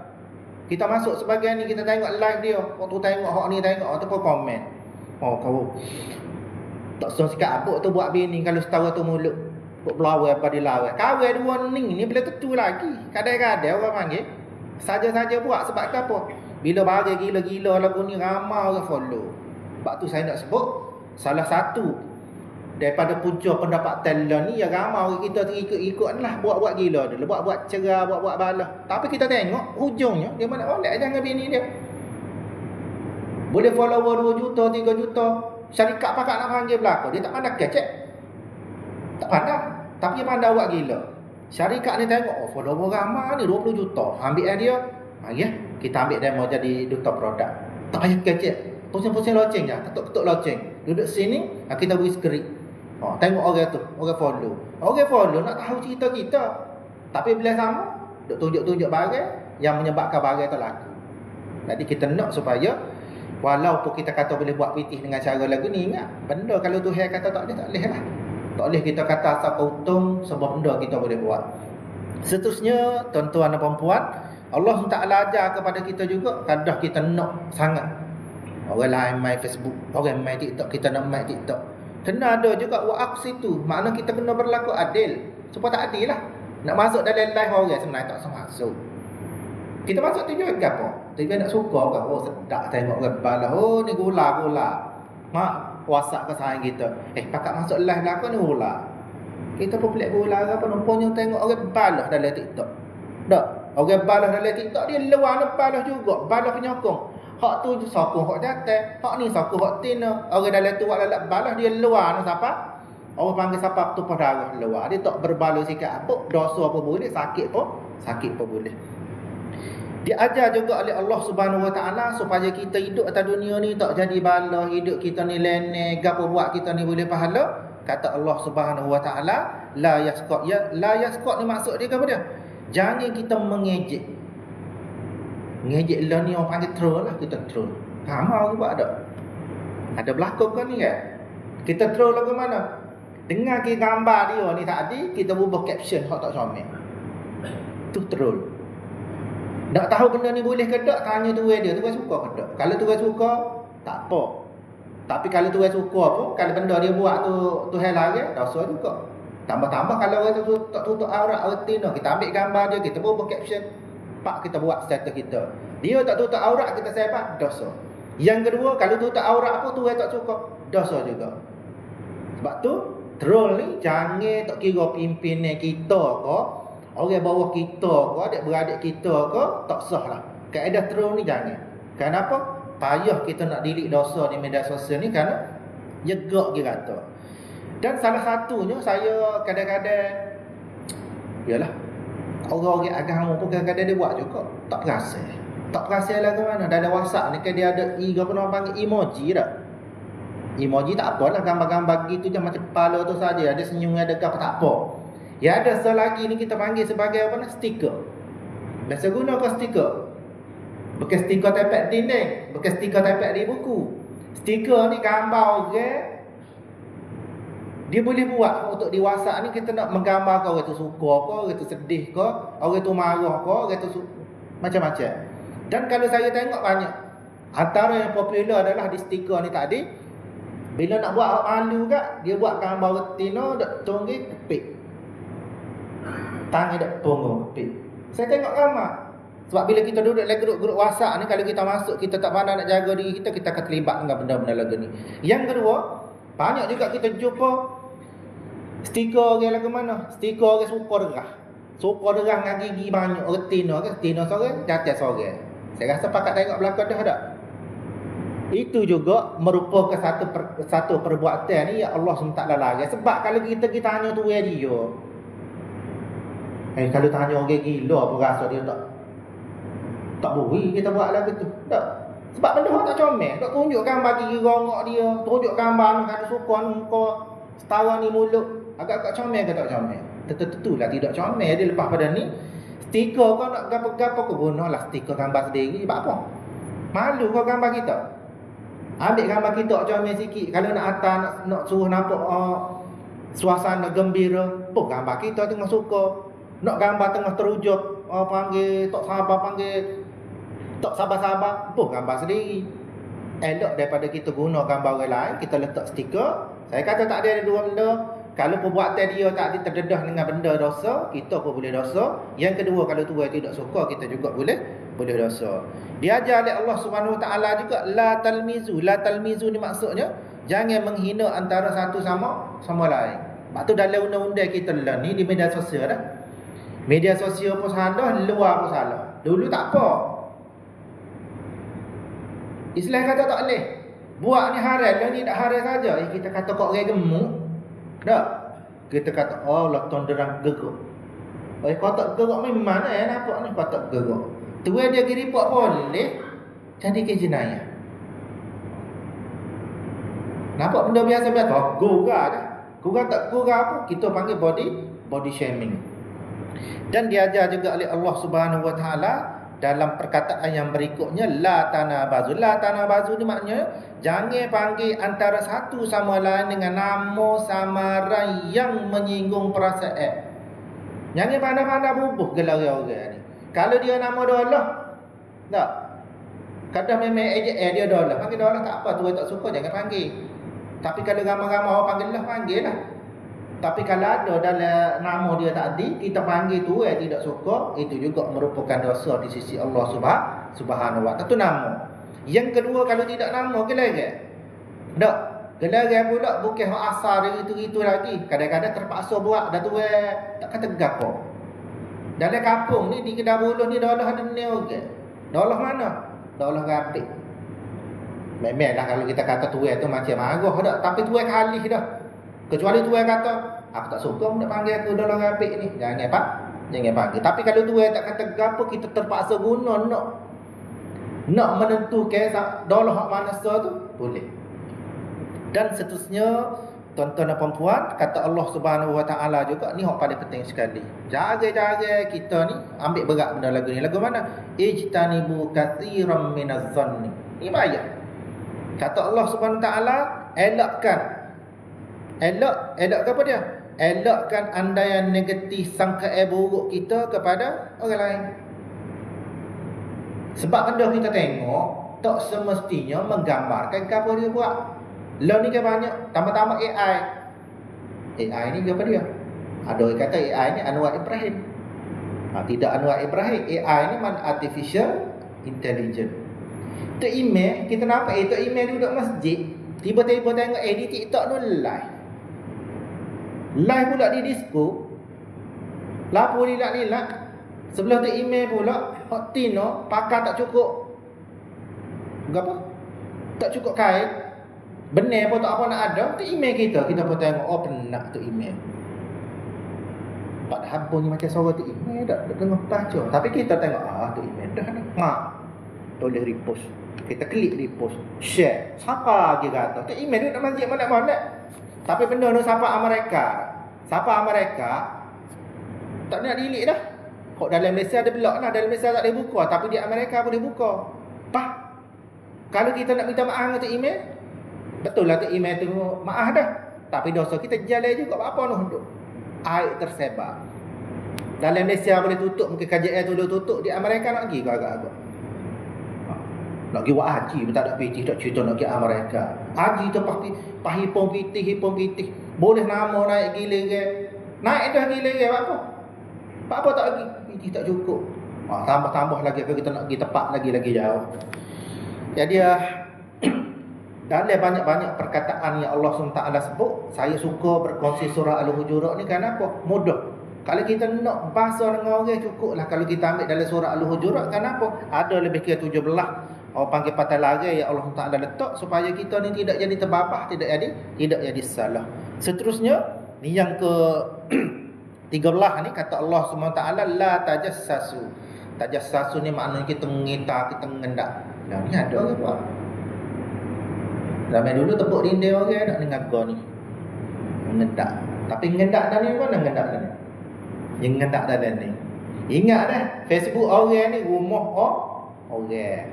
Kita masuk sebagian ni, kita tengok live dia. Waktu tengok hak ni tengok tu pun komen. Oh kau tak suruh sikap abuk tu buat bini kalau setahu tu mulut. Buat pelawai apa dilawai. Kawai dua ni bila tentu lagi. Kadang-kadang orang panggil saja-saja buat sebab apa? Bila bagi gila-gila lagu ni ramai orang follow. Sebab tu saya nak sebut salah satu daripada punca pendapatan ni yang ramai orang kita ikut-ikut lah buat-buat gila dulu, buat-buat cerah, buat-buat balas. Tapi kita tengok hujungnya dia mana oleh jangan bini dia. Boleh follower 2 juta, 3 juta. Syarikat pakak nak panggil belakang, dia tak pandai kecek. Tak pandai. Tapi dia pandai buat gila. Syarikat ni tengok follower ramai ni 20 juta. Ambil dia. Mari kita ambil demo jadi duta produk. Tak payah kecek. Pusing-pusing loceng je, ketuk-ketuk loceng. Duduk sini, kita beri skrip. Tengok orang tu, orang follow. Orang follow nak tahu cerita kita. Tapi bila sama, duk tunjuk-tunjuk barang yang menyebabkan barang tu laku. Jadi kita nak supaya walaupun kita kata boleh buat pitih dengan cara lagu ni, ingat benda kalau Tuhan kata tak boleh lah. Tak boleh kita kata asal kau untung sebab benda kita boleh buat. Seterusnya, tuan-tuan dan puan-puan, Allah SWT ajar kepada kita juga kadang kita nak sangat. Orang lain main Facebook, orang main TikTok, kita nak main TikTok. Kena ada juga wa'aq situ. Makna kita kena berlaku adil. Supaya tak adil lah. Nak masuk dalam live orang sebenarnya tak masuk. Kita masuk tu juga apa? Kita nak suka kan? Oh sedap tengok orang balas. Oh ni gula-gula. Mak WhatsApp ke sayang kita. Pakat masuk live lah ni gula. Kita pun pelik gula apa. Nampaknya tengok orang balas dalam TikTok. Tak? Orang balas dalam TikTok dia luar nak balas juga. Balas penyokong. Hak tu sokong hak jatuh. Hak ni sokong hak tina. Orang dalam tu buat lalak balas dia luar nak siapa? Orang panggil siapa tu darah luar. Dia tak berbalas sikit apa. Dosa apa boleh. Sakit pun boleh. Dia ajar juga oleh Allah Subhanahu Wa Taala supaya kita hidup atas dunia ni tak jadi bala, hidup kita ni lene, gapo buat kita ni boleh pahala. Kata Allah Subhanahu Wa Taala, la yasqat ni maksud dia apa dia? Jangan kita mengejek. Ngejek lah ni orang panggil troll lah, kita troll. Ramai buat ada. Ada berlakon kan ni kan? Kita troll lagu mana? Dengar ke gambar dia ni tadi, kita ubah caption hak tak comel. Tu troll. Nak tahu benda ni boleh ke tak, tanya tuan dia, tuan suka ke tak. Kalau tuan suka, tak apa. Tapi kalau tuan suka pun, kalau benda dia buat tu hal lagi, dosa juga. Tambah-tambah kalau orang tu tak tutup aurat retina, kita ambil gambar dia, kita buat caption, pak kita buat status kita. Dia tak tutup aurat, kita sebar, dosa. Yang kedua, kalau tutup aurat pun tuan tak suka, dosa juga. Sebab tu troll ni jangan tak kira pimpinan kita ke, orang bawah kita ke, adik-beradik kita ke, tak sah lah. Kaedah troll ni jangan. Kenapa? Payah kita nak delete dosa di media sosial ni kerana jegak dia kata. Dan salah satunya saya kadang-kadang, yalah, orang-orang agama pun kadang-kadang dia buat juga, tak perasan. Tak perasan lah ke mana. Dalam WhatsApp ni kan dia ada apa orang panggil emoji dah. Emoji tak apalah, gambar-gambar gitu je macam kepala tu saja, ada senyum, ada apa, tak apa. Ya ada selagi ni kita panggil sebagai apa nak stiker. Biasa guna apa stiker? Bekas stiker tempel dinding, bekas stiker tempel di buku. Stiker ni gambar orang, dia boleh buat untuk di WhatsApp ni kita nak menggambarkan orang tu suka ke, orang tu sedih ke, orang tu marah ke, orang tu macam-macam. Dan kalau saya tengok banyak, antara yang popular adalah di stiker ni tadi, bila nak buat awak malu kat, dia buat gambar retina dak tonggih kepik. Tangan dak punggung kepik. Saya tengok gambar. Sebab bila kita duduk dalam grup-grup WhatsApp ni, kalau kita masuk, kita tak pandai nak jaga diri kita, kita akan terlibat dengan benda-benda lagu ni. Yang kedua, banyak juga kita jumpa stiker orang lagu mana? Stiker orang suka derah. Suka derah dengan gigi banyak, retina ke, retina seorang, cacat seorang. Saya rasa pakat tengok belakang dah tak? Itu juga merupakan satu perbuatan ni ya Allah SWT larang. Sebab kalau kita tanya tu dia, kalau tanya orang gila apa rasa dia tak boleh kita buat lagu tu. Tak. Sebab benda tak comel. Tak tunjuk gambar gigi rongok dia, tunjuk gambar ni kalau suka muka setara ni mulut. Agak-agak comel ke tak comel? Tentulah tidak comel. Dia lepas pada ni stiker kau nak gapo-gapo kau gunalah stiker gambar sendiri. Sebab apa? Malu kau gambar kita. Ambil gambar kita comel sikit. Kalau nak hantar, nak suruh nampak suasana gembira, pun gambar kita tengah suka. Nak gambar tengah terujuk, panggil tak sabar, panggil tak sabar-sabar, pun gambar sendiri. Elok daripada kita guna gambar orang lain, kita letak stiker. Saya kata tak ada dua benda. Kalau perbuatan dia tak terdedah dengan benda dosa, kita pun boleh dosa. Yang kedua, kalau Tuhan tidak suka, kita juga boleh dosa. Diajar oleh Allah Subhanahu Wa Taala juga la talmizu. La talmizu ni maksudnya jangan menghina antara satu sama lain. Sebab tu dalam undang-undang kita lah ni di media sosial dah. Media sosial pun salah, luar pun salah. Dulu tak apa. Islam kata tak boleh. Buat ni haram, dan ni tak haram saja. Kita kata kok orang gemuk. Tak. Kita kata Allah tonderang geguk. Kau tak geguk memang nampak ni kau tak geguk. Tu dia pergi report boleh jadi ke jenayah. Nampak benda biasa-biasa. Gurau dah. Gurau tak gurau pun kita panggil body shaming. Dan diajar juga oleh Allah Subhanahu Wa Taala dalam perkataan yang berikutnya la tanabazu. La tanabazu ni maknanya jangan panggil antara satu sama lain dengan nama samaran yang menyinggung perasaan. Jangan pandai-pandai bubuh gelar orang ni. Kalau dia nama dolah, tak. Kadang memang dia dolah. Panggil dolah tak apa, Tuhan tak suka jangan panggil. Tapi kalau ramai-ramai orang panggil lah. Tapi kalau ada dalam nama dia tadi, kita panggil tu tidak suka, itu juga merupakan dosa di sisi Allah Subhanahu Wa Taala. Itu nama. Yang kedua, kalau tidak nama, gelar-gelar. Tak. Gelar-gelar pula bukan hak asal dari itu lagi. Kadang-kadang terpaksa buat, dah tu tak kata gapo. Dalam kampung ni, di Kedah Buluh ni, dolah ada ni orang. Dolah mana? Dolah rapik. Memanglah kalau kita kata tuai tu macam marah dah. Tapi tuai kali dah. Kecuali tuai kata, aku tak suka nak panggil aku dolah rapik ni. Jangan panggil. Tapi kalau tuai tak kata gapo, kita terpaksa guna nak menentukan dolah hak mana tu, boleh. Dan seterusnya, tuan-tuan dan puan-puan, kata Allah Subhanahu Wa Taala juga, ni hak paling penting sekali. Jaga-jaga kita ni ambil berat benda lagu ni. Lagu mana? Ijtanibu katsiran minaz zanni. Ni bahaya. Kata Allah Subhanahu Wa Taala, elak apa dia? Elakkan andaian negatif, sangkaan buruk kita kepada orang lain. Sebab benda kita tengok tak semestinya menggambarkan apa dia buat. Lah ni kan banyak, tambah-tambah AI. AI ni apa dia? Ada orang kata AI ni Anwar Ibrahim. Tidak Anwar Ibrahim. AI ni artificial intelligence. Tu email, kita nampak tu email duduk masjid, tiba-tiba tengok di TikTok tu live. Live pula di disco. Lapu lilak-lilak. Sebelah tu email pula hot tino pakar tak cukup. Apa? Tak cukup kain. Benar pun tak apa nak ada. Tu email kita pun tengok, oh penak tu email. Padahal bunyi macam suara tu email dah tengok baca. Tapi kita tengok tu email dah ni. Tulis repost. Kita klik repost, share. Siapa lagi kata? Tu email tu nak masjid mana-mana. Tapi benda tu siapa Amerika? Siapa Amerika? Tak nak delete dah. Kok dalam Malaysia ada blok lah, dalam Malaysia tak boleh buka, tapi di Amerika boleh buka. Kalau kita nak minta maaf dengan tu email, betul lah tu email tu maaf dah. Tapi dosa kita jalan juga apa noh. Air tersebar. Dalam Malaysia boleh tutup, mungkin KJL tu boleh tutup, di Amerika nak pergi ke agak-agak. Nak pergi buat haji pun tak ada pitih, tak cerita nak pergi Amerika. Haji tu hipong pitih. Boleh nama naik gila ke. Naik dah gila ke apa? Apa tak lagi? Pitih tak cukup. Tambah-tambah lagi kita nak pergi tepat lagi jauh. Jadi dalam banyak-banyak perkataan yang Allah SWT sebut, saya suka berkongsi surah Al-Hujurat ni kenapa? Mudah. Kalau kita nak bahasa dengan orang cukuplah. Kalau kita ambil dalam surah Al-Hujurat, kenapa? Ada lebih ke 17 orang panggil patah lagi yang Allah SWT letak supaya kita ni tidak jadi terbabah, tidak jadi salah. Seterusnya ni yang ke 13 ni kata Allah SWT, la tajassasu. Tajassasu ni maknanya kita mengitar, kita mengendak. Nah, ni ada ke buat? Zaman dulu tepuk dinding orang nak dengar gua ni. Mengendak. Tapi mengendak dah ni mana mengendak dah ni? Yang mengendak dah ni. Ingat dah, Facebook orang ni rumah orang.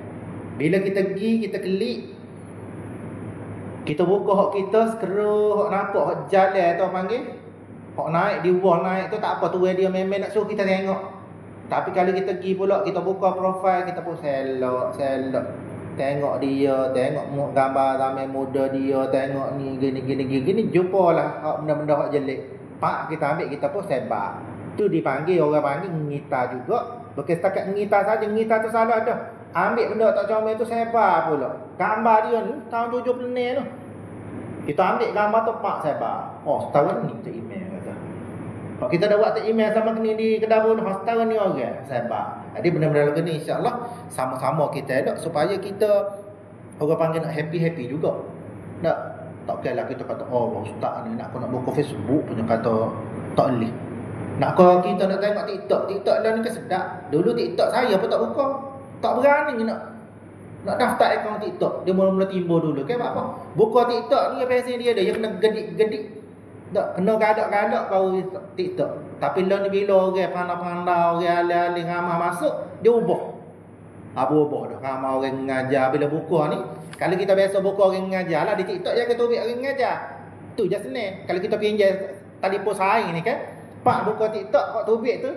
Bila kita pergi, kita klik, kita buka hak kita, scroll, hak nampak, hak jalan tu panggil, hak naik, di wall naik tu tak apa, tu dia memang nak suruh kita tengok. Tapi kalau kita pergi pula, kita buka profil, kita pun selok. Tengok dia, tengok gambar ramai muda dia, tengok ni, gini, jumpalah hak benda-benda hak jelek. Kita ambil, kita pun sebar. Tu dipanggil, orang panggil ngita juga. Bukan setakat ngita saja, ngita tu salah dah. Ambil benda tak comel tu sebar pula. Gambar dia ni tahun 70 ni tu. Kita ambil gambar tu sebar. Setahun ni tu email kata. Kalau kita dah buat tu email sama kena di kedai pun setahun ni orang sebar. Jadi benda-benda lagu ni insya-Allah sama-sama kita elok supaya kita orang panggil nak happy juga. Tak kira kita kata ustaz ni nak buka Facebook punya kata tak boleh. Nak kalau kita nak tengok TikTok lah ni kan sedap. Dulu TikTok saya pun tak buka. Tak berani nak daftar akaun TikTok. Dia mula-mula timbul dulu. Kenapa apa? Buka TikTok ni apa dia ada. Dia kena gedik-gedik. Tak kena gadak-gadak baru TikTok. Tapi lah ni bila orang pandai-pandai, orang alih-alih ramah masuk, dia ubah. Ubah dah. Ramah orang mengajar bila buka ni. Kalau kita biasa buka orang mengajar lah di TikTok jangan tubik orang mengajar. Tu je senang. Kalau kita pinjam telefon saing ni kan, buka TikTok hak tubik tu.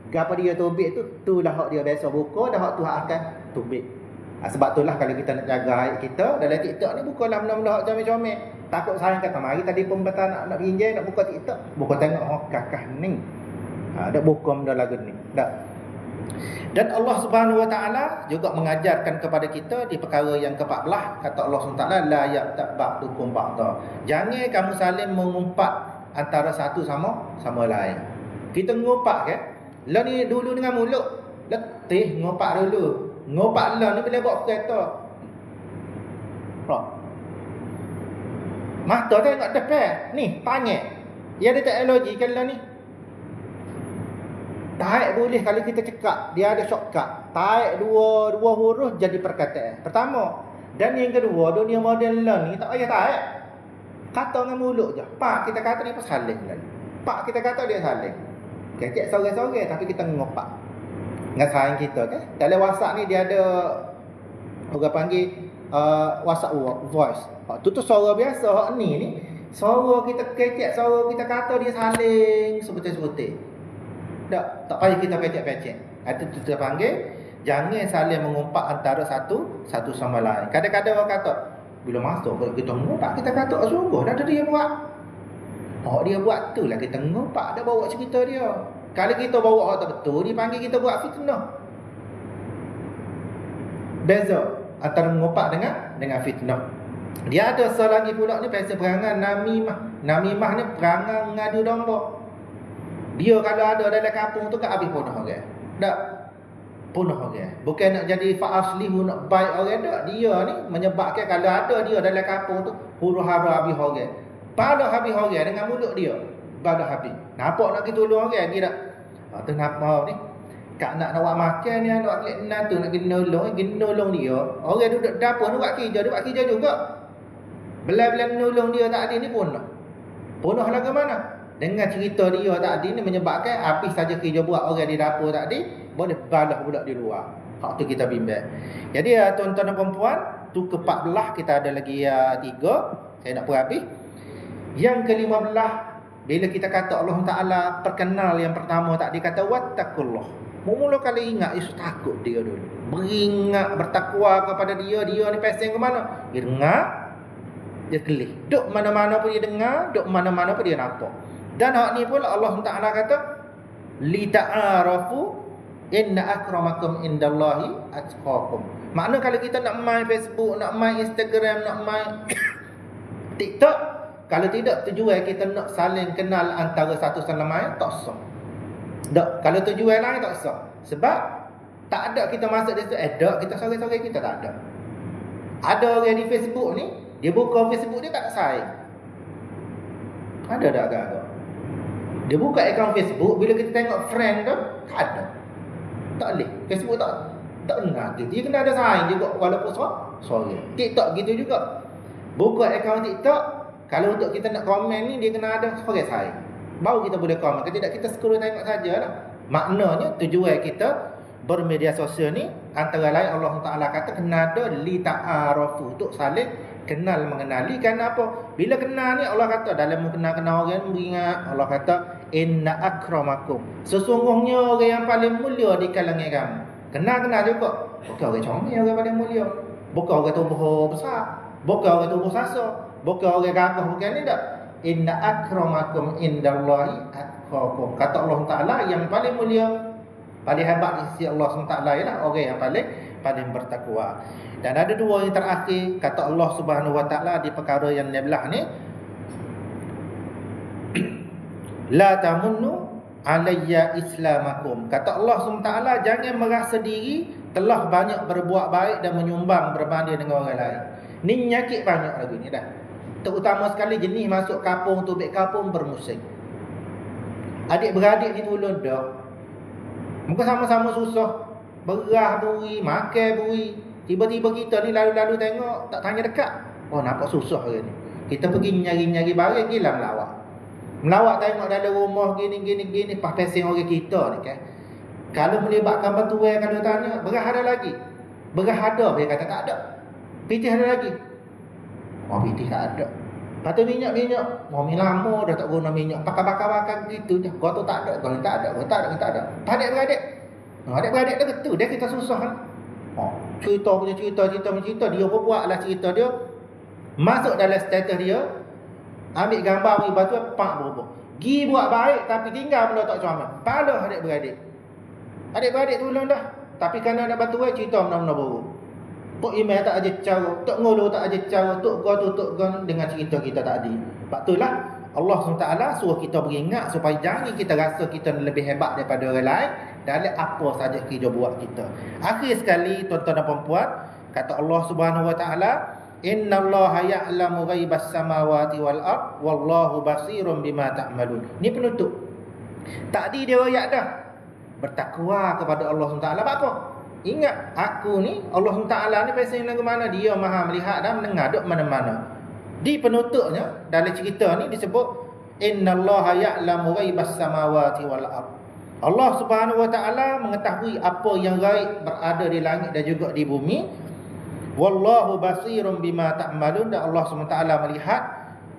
Gapa dia tubik tu, itulah hak dia biasa buka dah hak tu hak akan tubik. Sebab itulah kalau kita nak jaga aib kita dalam TikTok ni bukalah benda-benda hak comel-comel. Takut sayang kata mari tadi pun kata nak pinjam nak buka TikTok, buka tengok kakak ni. Dak buka benda lagu ni. Dak. Dan Allah Subhanahu Wa Taala juga mengajarkan kepada kita di perkara yang ke-14 kata Allah SWT la ya'taba'tukum ba'da. Jangan kamu saling mengumpat antara satu sama lain. Kita ngumpat kan? Lah ni dulu dengan mulut. Letih ngumpat dulu. Ngumpat lah ni bila bawa kereta. Mata tengok depan. Ni tanya. Dia ada teknologi kan lah ni. Taik boleh kalau kita cekak. Dia ada shortcut. Taik dua huruf jadi perkataan. Pertama. Dan yang kedua, dunia moden lah ni tak payah taik. Kata dengan mulut je. Kita kata ni apa saling lah. Kita kata dia saling. Kecek sore-sore tapi kita ngopak dengan sayang kita kan. Dalam WhatsApp ni dia ada orang panggil WhatsApp voice. Tu suara biasa hak ni suara kita kecek, suara kita kata dia saling sebetul-sebetul. Tak payah kita pecek-pecek. Itu kita panggil Jangan saling mengumpat antara satu sama lain. Kadang-kadang orang kata, bila masuk kita mengumpat, kita kata sungguh dah dia buat. Oh dia buat tu lah kita ngumpat dah bawa cerita dia. Kalau kita bawa orang tak betul, dia panggil kita buat fitnah. Beza antara mengumpat dengan fitnah. Dia ada lagi pula ni pasal perangai namimah. Namimah ni perangai mengadu domba. Dia kalau ada dalam kampung tu kan habis punah orang. Tak punah orang. Bukan nak jadi fa'aslihu, nak baik orang tak. Dia ni menyebabkan kalau ada dia dalam kampung tu huru-hara habis orang. Pada habis orang dengan mulut dia. Pada habis. Nampak nak kita tolong orang lagi tak? Tu nampak ni. Kak nak buat makan ni, nak buat kena tu, nak kena nolong dia. Orang duduk dapur, nak buat kerja juga. Belah-belah nolong dia tak ada ni punah. Punah lah ke mana? Dengan cerita dia tadi ni menyebabkan habis saja kerja buat orang di dapur tadi, boleh balas pula di luar. Hak tu kita bimbang. Jadi tuan-tuan dan puan-puan, tu ke-14 kita ada lagi 3. Saya nak habis. Yang ke-15, bila kita kata Allah Taala perkenal yang pertama tadi kata wattaqullah. Mula kali ingat Yesus takut dia dulu. Beringat bertakwa kepada dia ni pasang ke mana? Dia dengar, dia kelih. Duk mana-mana pun dia dengar, duk mana-mana pun dia nampak. Dan hak ni pun Allah Taala kata li ta'arafu inna akramakum indallahi atqakum. Makna kalau kita nak main Facebook, nak main Instagram, nak main TikTok, kalau tidak tujuan kita nak saling kenal antara satu sama lain, tak sah. Tak, kalau tujuan lain tak sah. Sebab tak ada kita masuk di situ, tak, kita sore-sore kita tak ada. Ada orang di Facebook ni, dia buka Facebook dia tak saing. Ada tak agak-agak? Dia buka akaun Facebook, bila kita tengok friend tu, tak ada. Tak boleh. Facebook tak dengar. Dia kena ada saing juga walaupun sore. TikTok gitu juga. Buka akaun TikTok, kalau untuk kita nak komen ni, dia kena ada sore saing. Baru kita boleh komen. Kalau tidak, kita scroll tengok sajalah. Maknanya tujuan kita bermedia sosial ni antara lain Allah Taala kata kena ada li ta'arafu, untuk saling kenal mengenali. Kerana apa? Bila kenal ni Allah kata dalam kenal orang ingat Allah kata inna akramakum, sesungguhnya orang yang paling mulia di kalangan kamu. Kenal juga. Bukan orang comel orang paling mulia. Bukan orang tubuh besar. Bukan orang tubuh sasa. Bukan orang gagah. Bukan ni tak. Inna akramakum indallahi atqakum. Kata Allah Taala yang paling mulia, paling hebat di sisi Allah SWT ialah orang yang paling bertakwa. Dan ada dua yang terakhir kata Allah Subhanahu Wa Taala di perkara yang 16 ni, la tamunnu alayya islamakum. Kata Allah SWT, jangan merasa diri telah banyak berbuat baik dan menyumbang berbanding dengan orang lain. Ni nyakit banyak lagi ni dah. Terutama sekali jenis masuk kampung tu, baik kampung bermusim. Adik-beradik ni tolong dah. Muka sama-sama susah. Berah buri, makan buri. Tiba-tiba kita ni lalu-lalu tengok, tak tanya dekat. Oh nampak susah hari ni. Kita pergi nyari-nyari barang, gila melawak. Melawak tengok dalam rumah gini. Pas pesing orang kita ni kan. Kalau melibatkan bantuan, kalau tanya, berah ada lagi. Berah ada, dia kata tak ada. Pitih ada lagi. Oh pitih tak ada. Lepas tu minyak. Oh lama dah tak guna minyak. Bakar-bakar gitu je. Kau tu tak ada, kau ni tak ada, kau tak ada. Adik-beradik. Adik-beradik tu betul. Dia kita susah kan. Oh, cerita. Dia pun buatlah cerita dia. Masuk dalam status dia. Ambil gambar beri batu, pak berubah. Gi buat baik tapi tinggal benda tak comel. Palah adik-beradik. Adik-beradik tolong dah. Tapi kerana nak bantu cerita benda-benda buruk. Tok email tak aja cara, tok ngulu tak aja cara, tok gua tutup gua dengan cerita kita tadi. Sebab itulah Allah SWT suruh kita beringat supaya jangan kita rasa kita lebih hebat daripada orang lain dalam apa saja kerja buat kita. Akhir sekali tuan-tuan dan puan-puan, kata Allah Subhanahu Wa Taala, innallaha ya'lamu ghaibas samawati wal ard wallahu basirun bima ta'malun. Ni penutup. Tadi dia ayat dah. Bertakwa kepada Allah SWT. Apa? Ingat aku ni, Allah Taala ni pasal lagu mana, dia Maha melihat dan mendengar duk mana-mana. Di penutupnya dalam cerita ni disebut innallaha ya'lamu ghaibas samawati wal ard. Allah Subhanahu Wa Taala mengetahui apa yang gaib berada di langit dan juga di bumi. Wallahu basirun bima ta'malun, dan Allah SWT melihat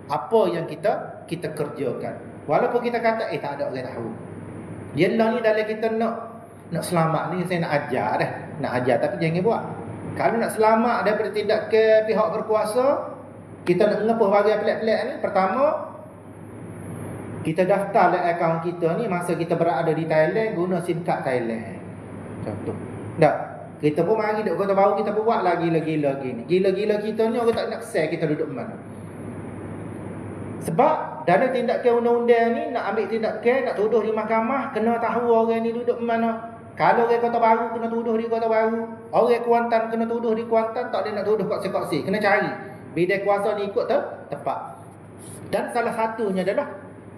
apa yang kita kerjakan. Walaupun kita kata tak ada orang tahu. Yelah ni dalam kita nak selamat ni, saya nak ajar dah. nak ajar tapi jangan buat. Kalau nak selamat daripada tindakan pihak berkuasa, kita nak mengepuh bahagian pelik-pelik ni. Pertama, kita daftar le akaun kita ni masa kita berada di Thailand guna SIM card Thailand. Contoh. Dah. Kita pun mari duk kota baru kita pun buat lagi gila-gila gini. Gila-gila kita ni orang tak nak share kita duduk mana. Sebab dalam tindakan undang-undang ni nak ambil tindakan, nak tuduh di mahkamah, kena tahu orang ni duduk mana. Kalau orang Kota Baru kena tuduh di Kota Baru, orang Kuantan kena tuduh di Kuantan, tak boleh nak tuduh koksi-koksi, kena cari bidang kuasa ni ikut tepat. Dan salah satunya adalah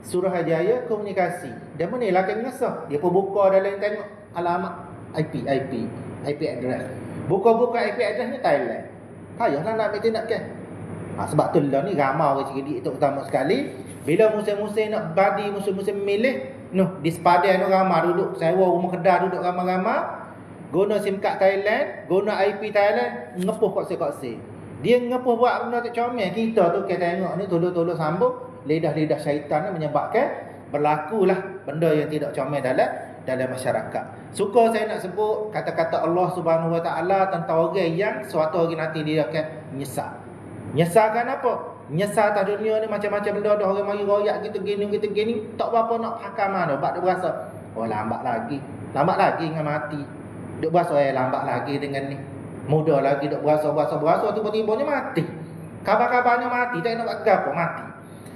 Suruhanjaya Komunikasi. Dia mana lah kan ngesah. Dia pun buka dalam tengok alamat IP address. Buka-buka IP address ni Thailand. Payahlah nak ambil tindakan. Sebab tu lah ni ramai orang cerdik itu pertama sekali. Bila musim-musim nak badi, musim-musim milih, di sepadan tu ramai duduk, sewa rumah kedai duduk ramai-ramai, guna SIM card Thailand, guna IP Thailand, ngepuh koksi-koksi. Dia ngepuh buat benda tak comel. Kita tu kita tengok ni tolong-tolong sambung, lidah-lidah syaitan ni menyebabkan berlakulah benda yang tidak comel dalam masyarakat. Suka saya nak sebut kata-kata Allah Subhanahu Wa Taala tentang orang yang suatu hari nanti dia akan menyesal. Menyesalkan apa? Menyesal atas dunia ni macam-macam benda dah orang mari royak kita gini, tak berapa nak hakam mana. Bak dia berasa, lambat lagi dengan mati. Duk berasa lambat lagi dengan ni. Muda lagi duk berasa tiba-tibanya mati. Kabar-kabarnya mati, tak nak buat apa, mati.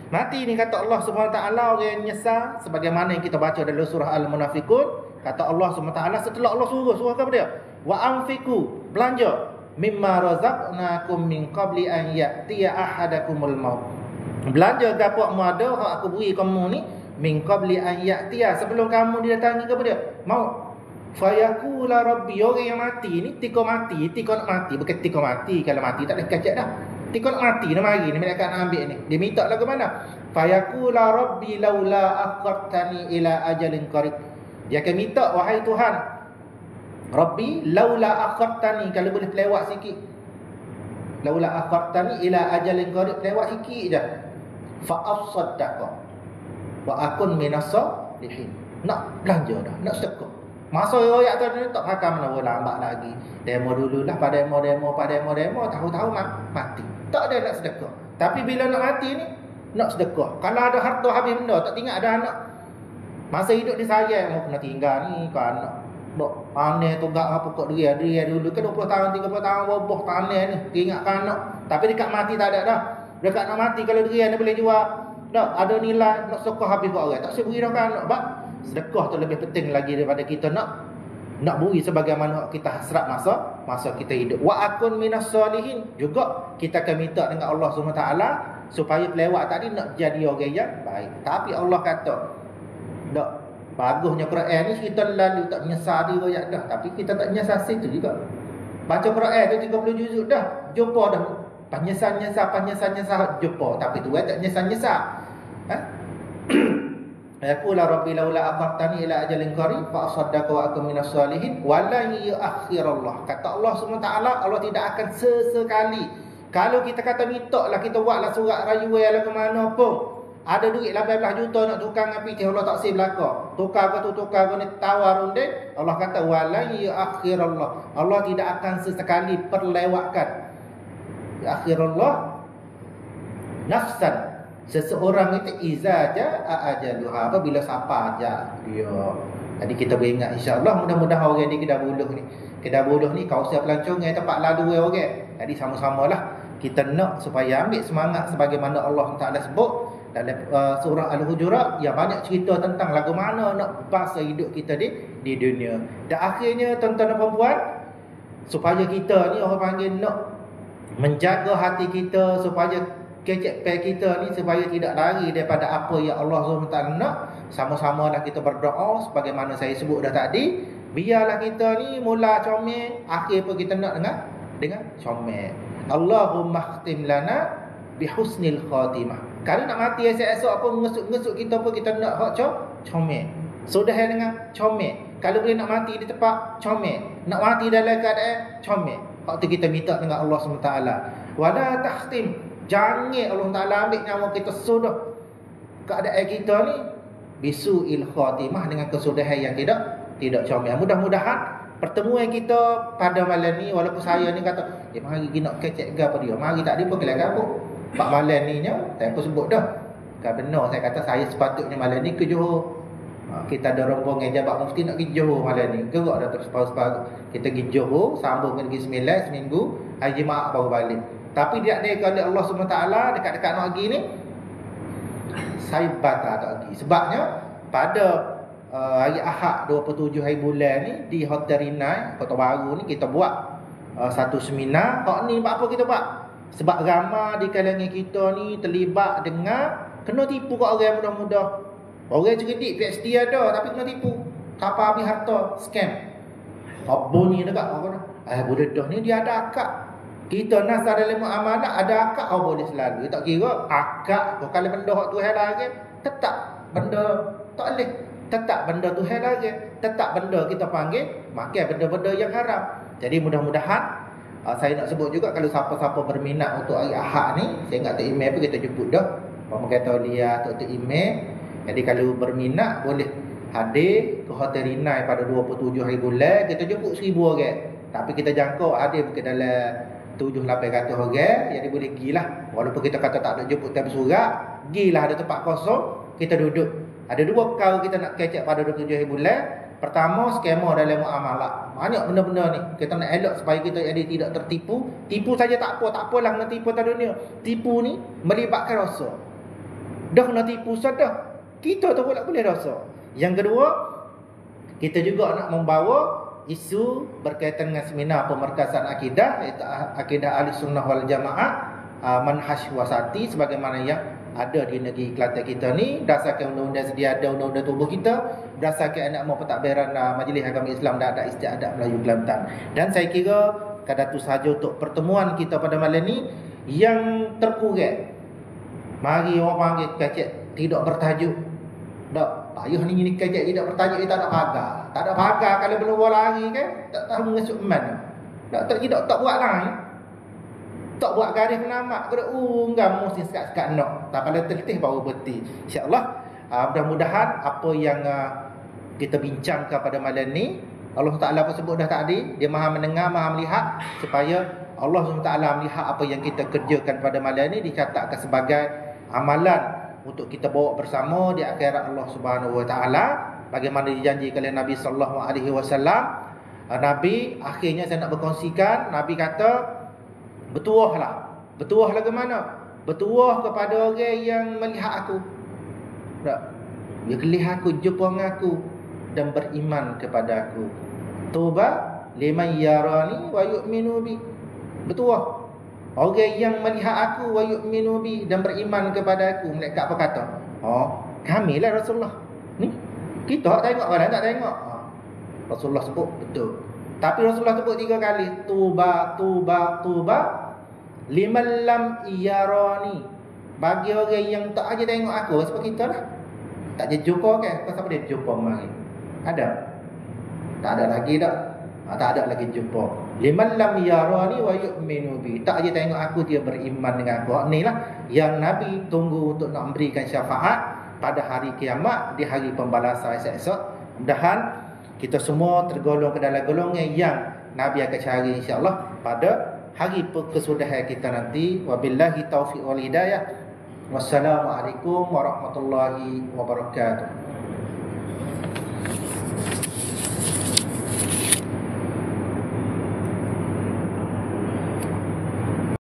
Mati ni kata Allah Subhanahu Wa Taala orang yang menyesal sebagaimana yang kita baca dalam surah Al-Munafiqun. Kata Allah Subhanahu Wa Taala setelah Allah suruh apa dia? Wa anfiqu, belanja mimma razaqnakum min qabli an ya'tiya ahadakumul maut. Belanja gapo mu ada hak aku beri kamu ni min qabli an ya'tiya, sebelum kamu didatangi kepada dia maut. Fayaqula rabbi, orang yang mati ni tika nak mati, bukan tika mati kalau mati tak boleh kacak dah. Tika nak mati nak mari ni mereka nak ambil ni. Dia minta lah ke mana? Fayaqula rabbi laula akhartani ila ajalin qarib. Dia akan minta, wahai Tuhan, Rabbi laula akhartani, kalau boleh pelewat sikit. Laula akhartani ila ajalin qarib, pelewat sikit je. Fa afsaddaqa wa akun minas salihin. Nak belanja dah, nak sedekah. Masa royak tu tak pakam mana lambat lagi. Demo dululah, pada demo, tahu-tahu mati. Tak ada nak sedekah. Tapi bila nak mati ni nak sedekah. Kalau ada harta habis benda, tak tinggal ada anak. Masa hidup ni sayang mau kena tinggal ni kan anak. Dok panen tu gak apa kok dia dulu ke 20 tahun 30 tahun boboh panen ni ingatkan anak. Tapi dekat mati tak ada dah. Dekat nak mati kalau dia ni boleh jual. Dak ada nilai nak sedekah habis buat orang. Tak sebut dah kan anak. Bab sedekah tu lebih penting lagi daripada kita nak beri sebagaimana kita hasrat masa kita hidup. Wa akun minas solihin, juga kita akan minta dengan Allah Subhanahu taala supaya pelewat tadi nak jadi orang yang baik. Tapi Allah kata, dak bagusnya Quran ni kita lalu tak menyesal dia royak dah, tapi kita tak menyesal situ juga. Baca Quran tu 30 juzuk dah, jumpa dah penyesal jumpa, tapi tu tak menyesal. Yaqula rabbi laula akhartani ila ajalin qarib fa asaddaqa wa akum minas salihin wa la yu'akhirullah. Kata Allah SWT, Allah tidak akan sesekali, kalau kita kata minta lah, kita buatlah surat rayuan lah ke mana pun, ada duit 18 juta nak tukar dengan PT, Allah tak sih belaka. Tukar ke ni tawar runding. Allah kata wala yu'akhirullah, Allah tidak akan sesekali perlewatkan. Akhirullah nafsan, seseorang itu izaja ajaluha, apabila siapa aja dia. Jadi kita beringat insya-Allah, mudah-mudahan orang di Kedah Buluh ni kawasan pelancongan tempat lalu orang. Jadi sama-samalah kita nak supaya ambil semangat sebagaimana Allah Taala sebut dalam surah Al-Hujurat yang banyak cerita tentang lagu mana nak pasal hidup kita di dunia. Dan akhirnya tuan-tuan dan puan-puan, supaya kita ni orang panggil nak menjaga hati kita, supaya kecek kita ni supaya tidak lari daripada apa yang Allah SWT nak. Sama-sama lah kita berdoa sebagaimana saya sebut dah tadi. Biarlah kita ni mula comel, akhir pun kita nak dengan comel. Allahumma khtim lana bihusnil khatimah. Kalau nak mati esok-esok apa mengesuk-ngesuk kita pun kita nak hak comel. Sudah dengan comel. Kalau boleh nak mati di tempat, comel. Nak mati dalam keadaan, comel. Waktu kita minta dengan Allah SWT. Wala takhtim, jangan Allah Ta'ala ambil nyawa kita sudah keadaan kita ni bisu'il khatimah, dengan kesudahan yang tidak comel. Mudah-mudahan pertemuan kita pada malam ni, walaupun saya ni kata mari kita nak kecek ke apa dia, mari tak ada pun kelak apa pak malam ni nya tak apa sebut dah. Kan benar saya kata saya sepatutnya malam ni ke Johor. Kita ada rombongan jabat mufti nak pergi Johor malam ni. Gerak dah terus separuh-separuh. Kita pergi Johor, sambung ke Negeri Sembilan seminggu, hari Jumaat baru balik. Tapi dia oleh Allah SWT dekat-dekat nak pergi ni, saya batal tak pergi. Sebabnya pada hari Ahad 27 hari bulan ni di Hotel Rinai Kota Baru ni kita buat satu seminar. Hak ni buat apa kita buat? Sebab ramai di kalangan kita ni terlibat dengan kena tipu kat orang muda-muda. Orang cerdik PhD ada tapi kena tipu. Kapal habis harta, scam. Bunyi dekat apa dah? Budak ni dia ada akak. Kita nasar dalam muamalah ada akak boleh selalu. Tak kira akak kalau benda hak Tuhan lagi, tetap benda tak boleh. Tetap benda Tuhan lagi, tetap benda kita panggil makan benda-benda yang haram. Jadi mudah-mudahan saya nak sebut juga kalau siapa-siapa berminat untuk hari Ahad ni, saya ingat tu email pun kita jemput dah. Apa kata dia tu email. Jadi kalau berminat boleh hadir ke Hotel Rinai pada 27 hari bulan. Kita jemput 1000 orang. Tapi kita jangkau hadir mungkin dalam 7-800 orang. Jadi boleh gilah. Walaupun kita kata tak ada jemput tapi surat, gilah ada tempat kosong, kita duduk. Ada dua kau kita nak kecek pada 27 hari bulan. Pertama, skema dalam muamalah. Banyak benda-benda ni kita nak elok supaya kita jadi tidak tertipu. Tipu saja tak apa, tak apalah nak tipu atas dunia. Tipu ni melibatkan rasa. Dah kena tipu sudah, kita tu pula boleh dosa. Yang kedua, kita juga nak membawa isu berkaitan dengan seminar pemerkasan akidah, iaitu akidah Ahlussunnah wal Jamaah, manhaj wasati sebagaimana yang ada di negeri Kelantan kita ni, berdasarkan undang-undang sedia ada, undang-undang tubuh kita, berdasarkan anak pentadbiran Majlis Agama Islam dan Adat Istiadat Melayu Kelantan. Dan saya kira kadar tu sahaja untuk pertemuan kita pada malam ni yang terkurang. Mari orang panggil kecek tidak bertajuk. Tak payah ni kecek tidak bertajuk, dia tak ada pagar. Tak ada pagar kalau belum lari kan, tak tahu mengesuk mana. Tak buat lain. Tak buat garis penamat. Kena enggak mesti sekat-sekat nak. Tak pada telitih baru berhenti. InsyaAllah mudah-mudahan apa yang kita bincangkan pada malam ni, Allah Ta'ala pun sebut dah tadi, dia maha mendengar, maha melihat, supaya Allah SWT melihat apa yang kita kerjakan pada malam ni dicatatkan sebagai amalan untuk kita bawa bersama di akhirat Allah Subhanahu Wa Ta'ala. Bagaimana dijanjikan oleh Nabi sallallahu alaihi wasallam. Nabi akhirnya saya nak berkongsikan, Nabi kata bertuahlah. Bertuah ke mana? Bertuah kepada orang yang melihat aku. Tak. Dia melihat aku, jumpa dengan aku dan beriman kepada aku. Tuba liman yarani wa yu'minu bi. Bertuah orang yang melihat aku wa yu'minu bi dan beriman kepada aku. Mereka apa kata? Kamilah Rasulullah. Ni kita tengok orang tak tengok. Rasulullah sebut betul. Tapi Rasulullah sebut 3 kali, tuba liman lam yarani. Bagi orang yang tak aja tengok aku, sebab kita lah tak aja jumpa kan. Pasal apa dia jumpa mari? Ada? Tak ada lagi dah. Tak ada lagi jumpa. Liman lam yarani wa yu'minu bi. Tak aja tengok aku, dia beriman dengan aku. Inilah yang Nabi tunggu untuk nak memberikan syafaat pada hari kiamat, di hari pembalasan esok-esok. Mudah-mudahan kita semua tergolong ke dalam golongan yang Nabi akan cari insya-Allah pada hari kesudahan kita nanti. Wabillahi taufiq wal hidayah. Wassalamualaikum warahmatullahi wabarakatuh.